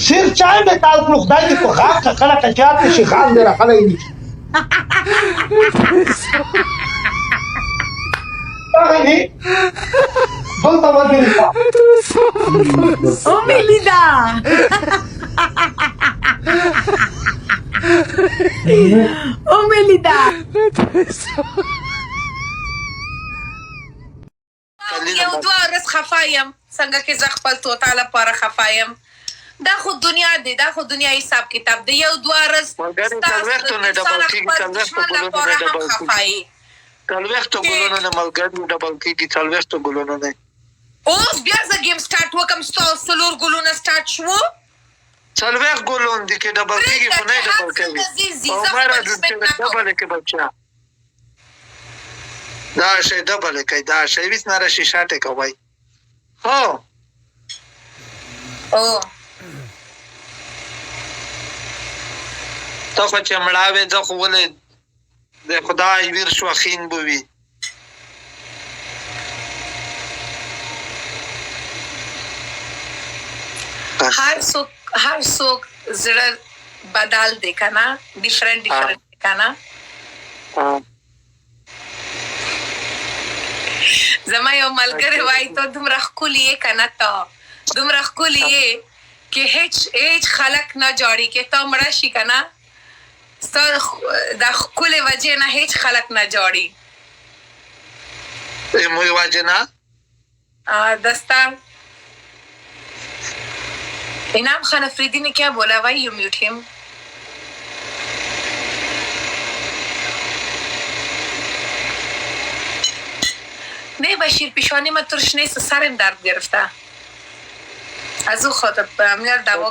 سیر چای مې تال کړو خدای دې په غاښ کله کچات شي خان دې راغلی وي هغه دې دلته ودرېږه ومې لیده ومې لیده یو دوه ورځ خفه یم څنګه چې زه خپل توتا لپاره خفه یم دا خو دنیا دی دا خو دنیا حساب کتاب دی یو دوه ورځ څلوېښتو ګلونو نه ملګري ډبل کېږي څلوېښتو ګلونو نه اوس بیا زه ګیم سټارټ وکړم ستا څلور ګلونه سټارټ شوو څلوېښت ګلون دي کې ډبل کېږي خو نه ډبل کوي عمره ډبل کې بچا دا شی ډبل کوي دا شی ویس نه راشي شاټه کوي هو او ته خو چې مړاوې زه خو ولې د خدای ویر شو خین بوي هر څوک زړه بدل دی کنه ډیفرنٹ دی کنه زما یو ملګری وای ته دومره ښکلې یې کنه ته دومره ښکلې یې چې هیڅ خلک نه جوړي کې ته مړه شي کنه ستا د ښکلې وجې نه هیڅ خلک نه جوړي موی وجې نه دستا انعام خان افریدی نے کیا بولا وائی یو میوٹ ہم نه بشیر پیشانی من ترش نیست سرم درد گرفته از او خاطر میار دوا